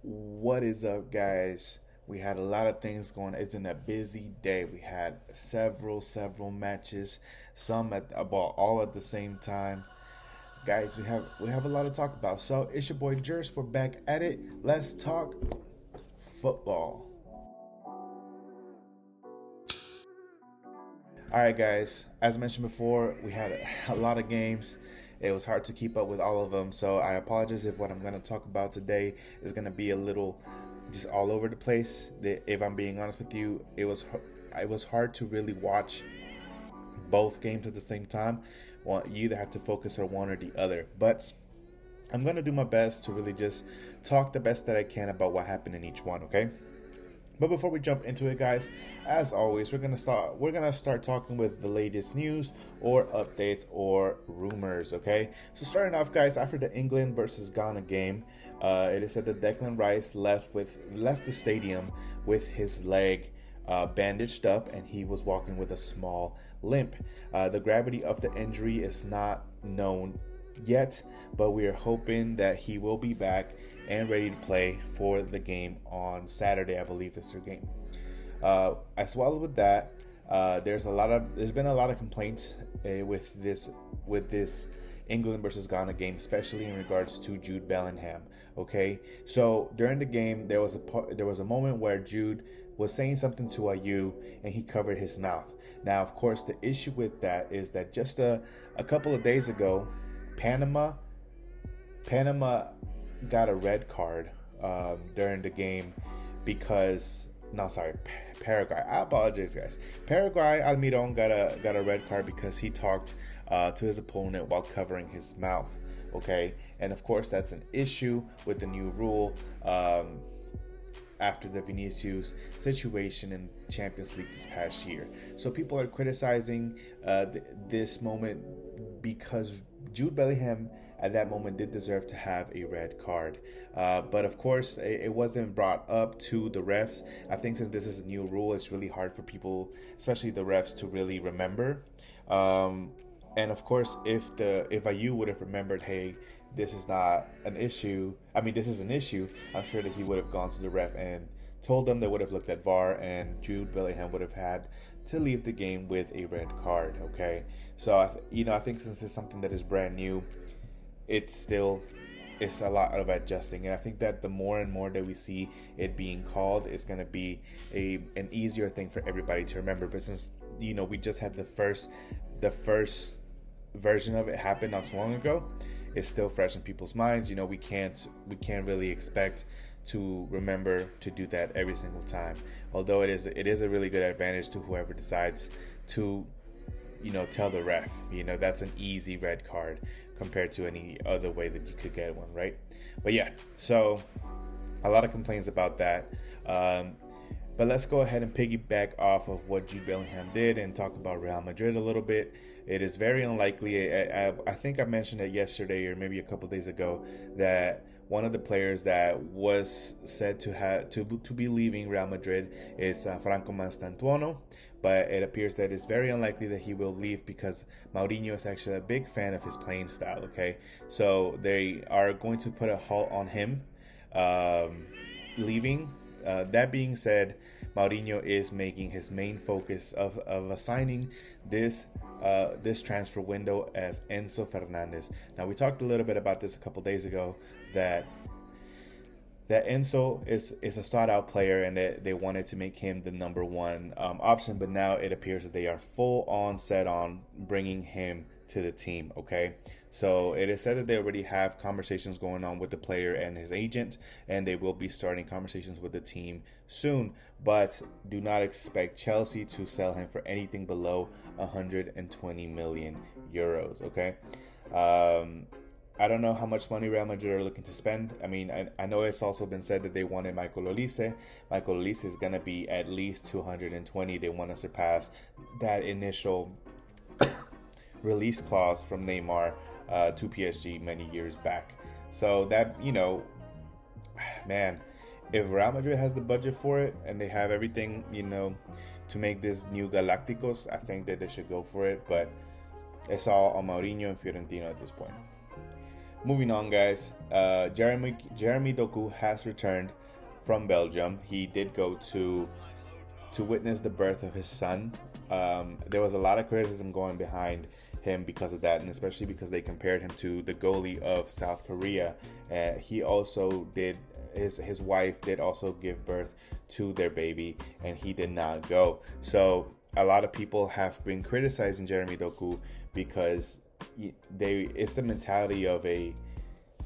What is up, guys? We had a lot of things going. It's been a busy day. We had several matches, some at about all at the same time. Guys, we have a lot to talk about. So it's your boy Jers. We're back at it. Let's talk football. All right, guys. As mentioned before, we had a lot of games. It was hard to keep up with all of them, so I apologize if what I'm going to talk about today is going to be a little just all over the place. If I'm being honest with you, it was hard to really watch both games at the same time. Well, you either have to focus on one or the other, but I'm going to do my best to really just talk the best that I can about what happened in each one. Okay. But before we jump into it, guys, as always, we're gonna start talking with the latest news or updates or rumors. Okay, so starting off, guys, after the England versus Ghana game, it is said that Declan Rice left the stadium with his leg bandaged up, and he was walking with a small limp. The gravity of the injury is not known yet, but we are hoping that he will be back and ready to play for the game on Saturday. I believe is their game. As well with that, there's been a lot of complaints with this England versus Ghana game, especially in regards to Jude Bellingham. Okay, so during the game, there was a moment where Jude was saying something to Ayew and he covered his mouth. Now, of course, the issue with that is that just a couple of days ago, Panama Panama got a red card during the game because no, sorry, Paraguay. I apologize, guys. Paraguay Almiron got a red card because he talked to his opponent while covering his mouth. Okay, and of course that's an issue with the new rule. After the Vinicius situation in Champions League this past year. So people are criticizing this moment because Jude Bellingham at that moment did deserve to have a red card. But of course, it wasn't brought up to the refs. I think since this is a new rule, it's really hard for people, especially the refs, to really remember. And of course, if IU would have remembered, hey, this is not an issue. I mean, this is an issue. I'm sure that he would have gone to the ref and told them. They would have looked at VAR, and Jude Bellingham would have had to leave the game with a red card. Okay, so I think since it's something that is brand new, it's a lot of adjusting, and I think that the more and more that we see it being called, it's going to be an easier thing for everybody to remember. But since we just had the first version of it happen not so long ago, it's still fresh in people's minds. We can't really expect to remember to do that every single time. Although it is a really good advantage to whoever decides to tell the ref, that's an easy red card compared to any other way that you could get one, right? But yeah, so a lot of complaints about that. But let's go ahead and piggyback off of what Jude Bellingham did and talk about Real Madrid a little bit. It is very unlikely. I think I mentioned it yesterday or maybe a couple days ago that one of the players that was said to have to be leaving Real Madrid is Franco Mastantuono, but it appears that it's very unlikely that he will leave because Mourinho is actually a big fan of his playing style. Okay, so they are going to put a halt on him leaving. That being said, Mourinho is making his main focus of assigning this transfer window as Enzo Fernandez. Now, we talked a little bit about this a couple days ago that Enzo is a sought out player and that they wanted to make him the number one option, but now it appears that they are full on set on bringing him to the team. Okay, so it is said that they already have conversations going on with the player and his agent, and they will be starting conversations with the team soon, but do not expect Chelsea to sell him for anything below 120 million euros. Okay, I don't know how much money Real Madrid are looking to spend. I mean, I know it's also been said that they wanted Michael Olise. Michael Olise is going to be at least 220. They want to surpass that initial release clause from Neymar to PSG many years back. So that, man, if Real Madrid has the budget for it and they have everything, to make this new Galacticos, I think that they should go for it. But it's all on Mourinho and Fiorentino at this point. Moving on, guys. Jeremy Doku has returned from Belgium. He did go to witness the birth of his son. There was a lot of criticism going behind him because of that, and especially because they compared him to the goalie of South Korea. He also did his wife did also give birth to their baby, and he did not go. So a lot of people have been criticizing Jeremy Doku because it's the mentality of a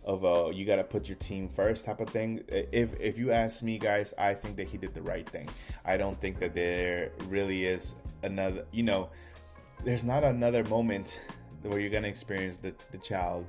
you got to put your team first type of thing. If you ask me, guys, I think that he did the right thing. I don't think that there really is another, there's not another moment where you're going to experience the child,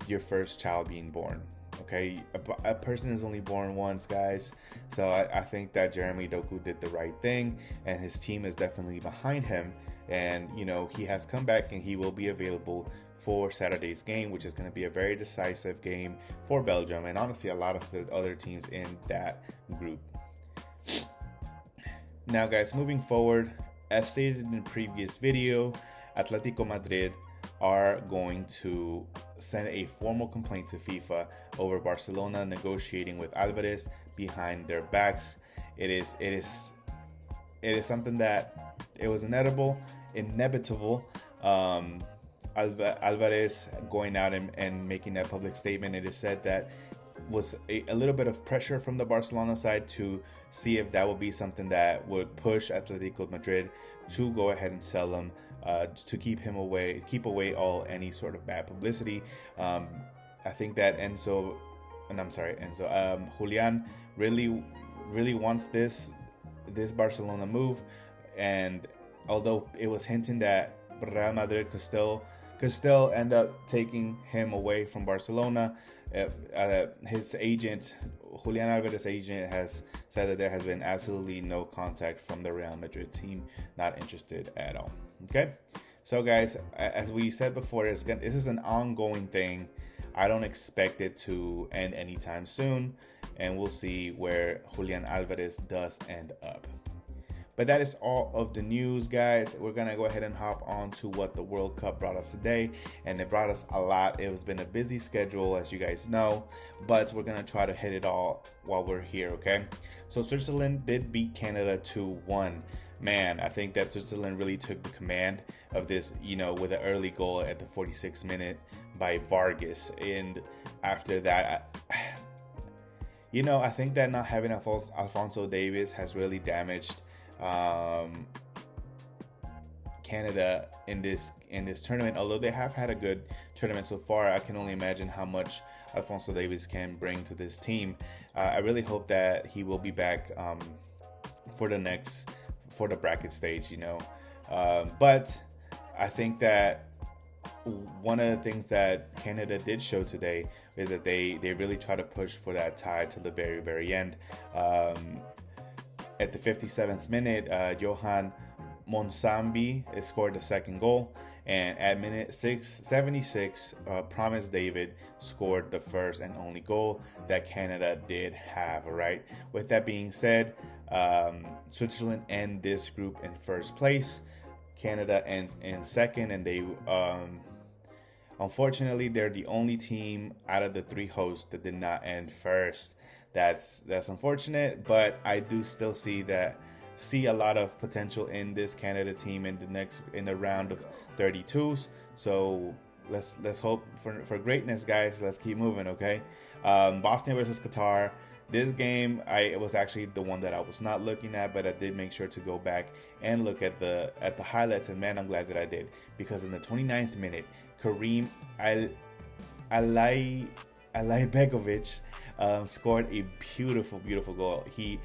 your first child being born. Okay, a person is only born once, guys. So I think that Jeremy Doku did the right thing, and his team is definitely behind him. And he has come back, and he will be available for Saturday's game, which is going to be a very decisive game for Belgium, and honestly a lot of the other teams in that group. Now, guys, moving forward, as stated in the previous video, Atletico Madrid are going to send a formal complaint to FIFA over Barcelona negotiating with Alvarez behind their backs. It is something that it was inevitable. Alvarez going out and making that public statement. It is said that was a little bit of pressure from the Barcelona side to see if that would be something that would push Atletico Madrid to go ahead and sell him, to keep away any sort of bad publicity. I think that Julian really wants this Barcelona move, and although it was hinting that Real Madrid could still end up taking him away from Barcelona, his agent, Julian Alvarez's agent, has said that there has been absolutely no contact from the Real Madrid team, not interested at all. Okay, so guys, as we said before, this is an ongoing thing. I don't expect it to end anytime soon, and we'll see where Julian Alvarez does end up. But that is all of the news, guys. We're going to go ahead and hop on to what the World Cup brought us today. And it brought us a lot. It has been a busy schedule, as you guys know. But we're going to try to hit it all while we're here, okay? So Switzerland did beat Canada 2-1. Man, I think that Switzerland really took the command of this, with an early goal at the 46th minute by Vargas. And after that, I think that not having Alphonso Davies has really damaged Canada in this tournament. Although they have had a good tournament so far, I can only imagine how much Alphonso Davies can bring to this team. I really hope that he will be back for the bracket stage, but I think that one of the things that Canada did show today is that they really try to push for that tie to the very, very end. At the 57th minute, Johan Monsambi scored the second goal, and at minute 76, Promise David scored the first and only goal that Canada did have. All right. With that being said, Switzerland end this group in first place. Canada ends in second, and they unfortunately they're the only team out of the three hosts that did not end first. That's unfortunate, but I do still see a lot of potential in this Canada team in the round of 32s. So let's hope for greatness, guys. Let's keep moving, okay? Bosnia versus Qatar. This game, it was actually the one that I was not looking at, but I did make sure to go back and look at the highlights, and man, I'm glad that I did, because in the 29th minute, Karim Alaibegovic scored a beautiful goal. He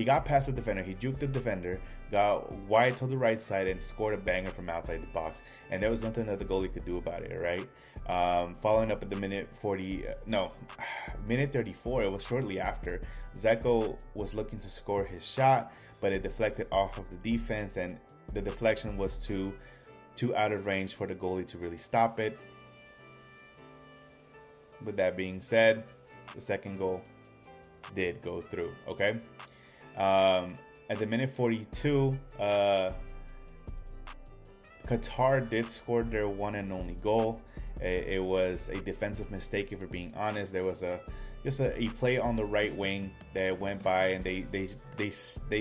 got past the defender, he juked the defender, got wide to the right side, and scored a banger from outside the box. And there was nothing that the goalie could do about it, right? Following up at the minute 34, it was shortly after, Zeko was looking to score his shot, but it deflected off of the defense, and the deflection was too out of range for the goalie to really stop it. With that being said, the second goal did go through, okay? At the minute 42, Qatar did score their one and only goal, It was a defensive mistake, if we're being honest. There was a play on the right wing that went by, and they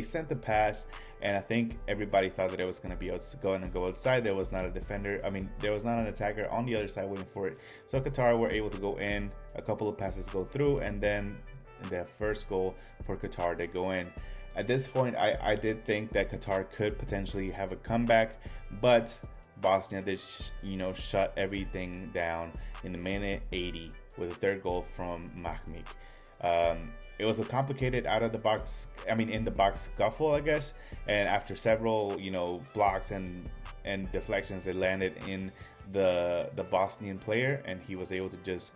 sent the pass, and I think everybody thought that it was going to be going to go outside. There was not a defender. I mean, there was not an attacker on the other side waiting for it. So Qatar were able to go in. A couple of passes go through, and then the first goal for Qatar, they go in. At this point, I did think that Qatar could potentially have a comeback, but Bosnia did, shut everything down in the minute 80 with a third goal from Mahmik. It was a complicated in the box scuffle, I guess. And after several, blocks and deflections, it landed in the Bosnian player, and he was able to just,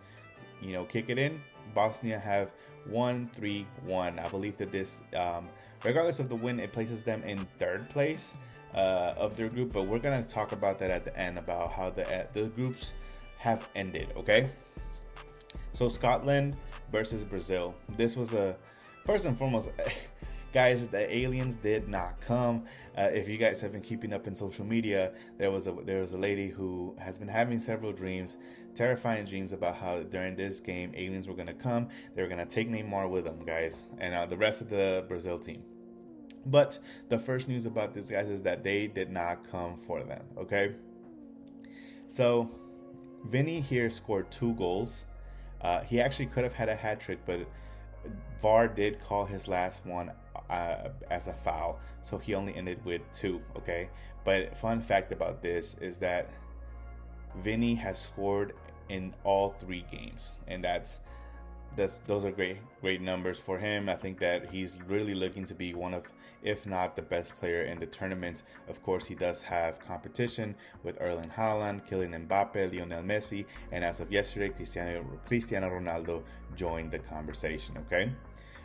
kick it in. Bosnia have 1-3-1. I believe that this, regardless of the win, it places them in third place of their group, but we're gonna talk about that at the end, about how the groups have ended. Okay, so Scotland versus Brazil. This was first and foremost, guys, the aliens did not come. If you guys have been keeping up in social media, there was a lady who has been having several dreams, terrifying dreams, about how during this game aliens were gonna come. They were gonna take Neymar with them, guys, and the rest of the Brazil team. But the first news about this, guys, is that they did not come for them, okay? So, Vini here scored 2 goals. He actually could have had a hat trick, but VAR did call his last one as a foul, so he only ended with 2, okay? But fun fact about this is that Vini has scored in all 3 games, and those are great numbers for him. I think that he's really looking to be one of, if not the best player in the tournament. Of course, he does have competition with Erling Haaland, Kylian Mbappe, Lionel Messi, and as of yesterday, Cristiano Ronaldo joined the conversation, okay?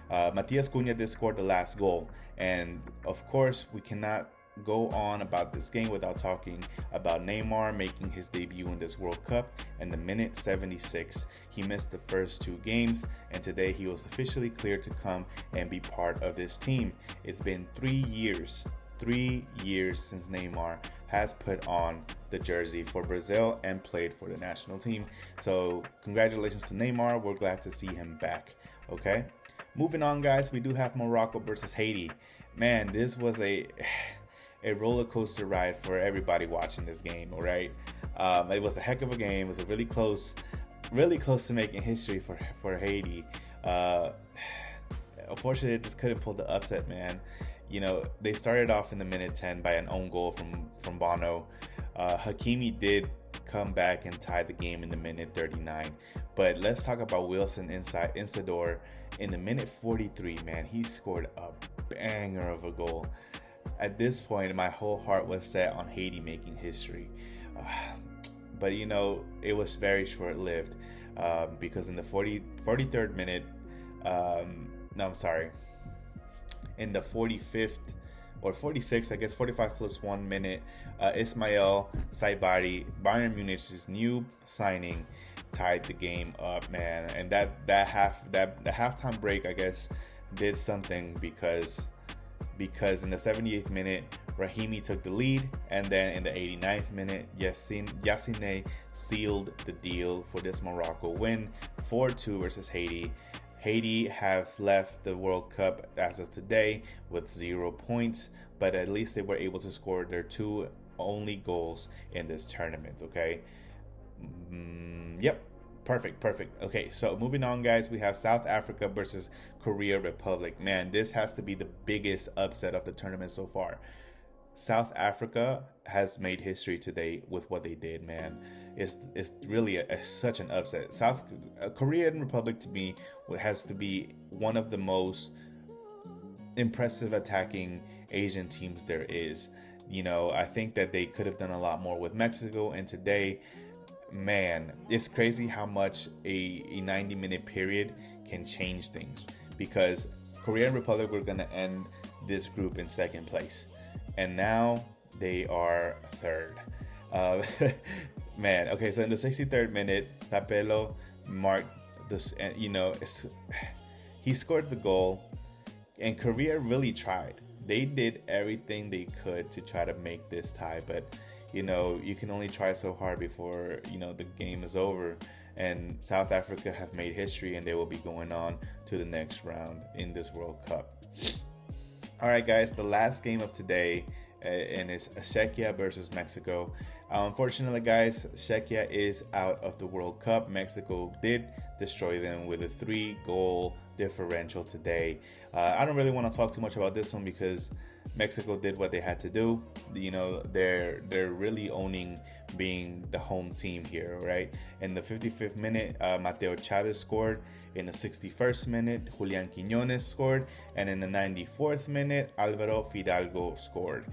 Matias Cunha did score the last goal, and of course, we cannot go on about this game without talking about Neymar making his debut in this World Cup. And the minute 76, he missed the first 2 games, and today he was officially cleared to come and be part of this team. It's been 3 years since Neymar has put on the jersey for Brazil and played for the national team. So congratulations to Neymar. We're glad to see him back. Okay, moving on, guys, we do have Morocco versus Haiti. Man, this was a roller coaster ride for everybody watching this game. All right, it was a heck of a game. It was a really close to making history for Haiti. Unfortunately, it just couldn't pull the upset, man. They started off in the minute 10 by an own goal from Bono. Hakimi did come back and tie the game in the minute 39. But let's talk about Wilson Insador in the minute 43. Man, he scored a banger of a goal. At this point, my whole heart was set on Haiti making history. But, it was very short-lived because in the 43rd minute, in the 45th or 46th, I guess 45 plus 1 minute, Ismail Saibari, Bayern Munich's new signing, tied the game up, man. And the halftime break, I guess, did something because in the 78th minute, Rahimi took the lead, and then in the 89th minute, Yassine sealed the deal for this Morocco win, 4-2 versus Haiti. Haiti have left the World Cup as of today with 0 points, but at least they were able to score their 2 only goals in this tournament, okay? Yep. Perfect. Okay, so moving on, guys, we have South Africa versus Korea Republic. Man, this has to be the biggest upset of the tournament so far. South Africa has made history today with what they did, man. It's really such an upset. Korean Republic, to me, has to be one of the most impressive attacking Asian teams there is. I think that they could have done a lot more with Mexico, and today, man, it's crazy how much a 90-minute period can change things, because Korean Republic were going to end this group in 2nd place, and now they are 3rd. Man, okay, so in the 63rd minute, Tapelo marked this, he scored the goal, and Korea really tried. They did everything they could to try to make this tie, but you can only try so hard before, the game is over. And South Africa have made history, and they will be going on to the next round in this World Cup. All right, guys, the last game of today, and it's Czechia versus Mexico. Unfortunately, guys, Czechia is out of the World Cup. Mexico did destroy them with a 3-goal differential today. I don't really want to talk too much about this one because Mexico did what they had to do. They're really owning being the home team here, right? In the 55th minute, Mateo Chavez scored. In the 61st minute, Julian Quiñones scored. And in the 94th minute, Alvaro Fidalgo scored.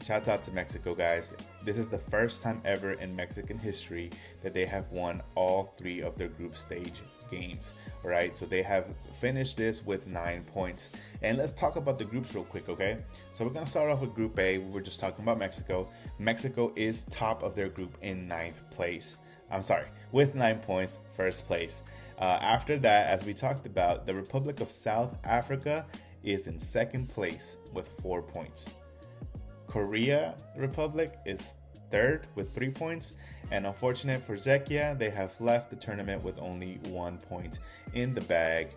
Shouts out to Mexico, guys. This is the first time ever in Mexican history that they have won all 3 of their group stage games. All right, so they have finished this with 9 points. And let's talk about the groups real quick, okay? So we're gonna start off with Group A. We were just talking about Mexico. Mexico is top of their group in 9th place. I'm sorry, with 9 points, first place. After that, as we talked about, the Republic of South Africa is in 2nd place with 4 points. Korea Republic is 3rd with 3 points, and unfortunate for Czechia, they have left the tournament with only 1 point in the bag.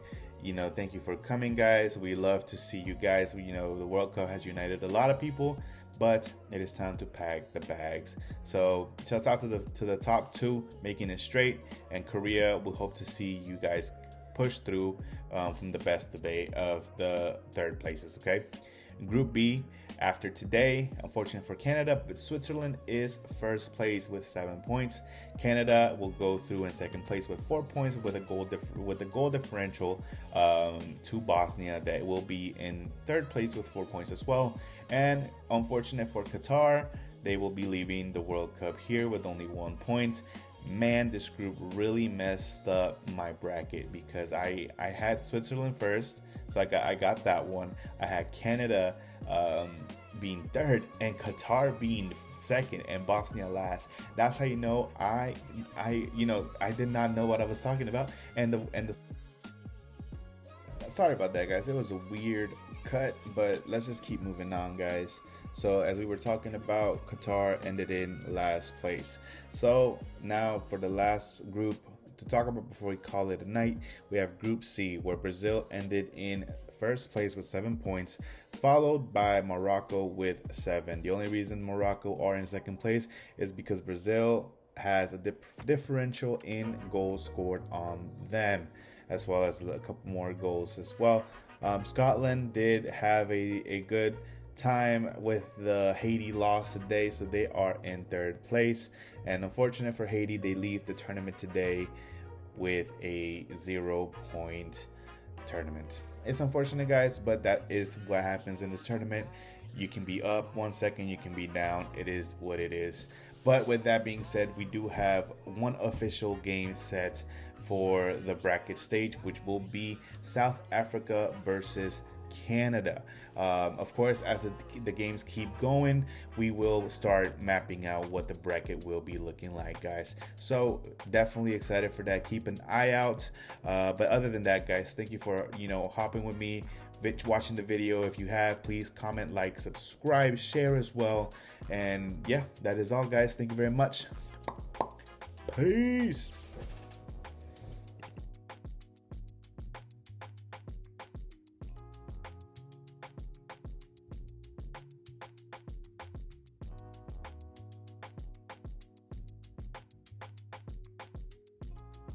Thank you for coming, guys. We love to see you guys. The World Cup has united a lot of people, but it is time to pack the bags. So shouts out to the top 2 making it straight, and Korea, we hope to see you guys push through from the best debate of the 3rd places. Okay. Group B, after today, unfortunate for Canada, but Switzerland is 1st place with 7 points. Canada will go through in 2nd place with 4 points with a goal differential to Bosnia, that will be in 3rd place with 4 points as well. And unfortunate for Qatar, they will be leaving the World Cup here with only 1 point. Man, this group really messed up my bracket because I had Switzerland first, so I got that one. I had Canada being 3rd and Qatar being 2nd and Bosnia last. That's how I did not know what I was talking about. And the sorry about that, guys. It was a weird cut, but let's just keep moving on, guys. So as we were talking about, Qatar ended in last place. So now for the last group to talk about before we call it a night, we have Group C, where Brazil ended in 1st place with 7 points, followed by Morocco with 7. The only reason Morocco are in 2nd place is because Brazil has a differential in goals scored on them, as well as a couple more goals as well. Scotland did have a good time with the Haiti loss today, so they are in 3rd place. And unfortunate for Haiti, they leave the tournament today with a 0-point tournament. It's unfortunate, guys, but that is what happens in this tournament. You can be up 1 second, you can be down. It is what it is. But with that being said, we do have one official game set for the bracket stage, which will be South Africa versus Canada. Of course, as the games keep going, we will start mapping out what the bracket will be looking like, guys. So definitely excited for that. Keep an eye out. But other than that, guys, thank you for hopping with me, watching the video. If you have, please comment, like, subscribe, share as well. And yeah, that is all, guys. Thank you very much. Peace.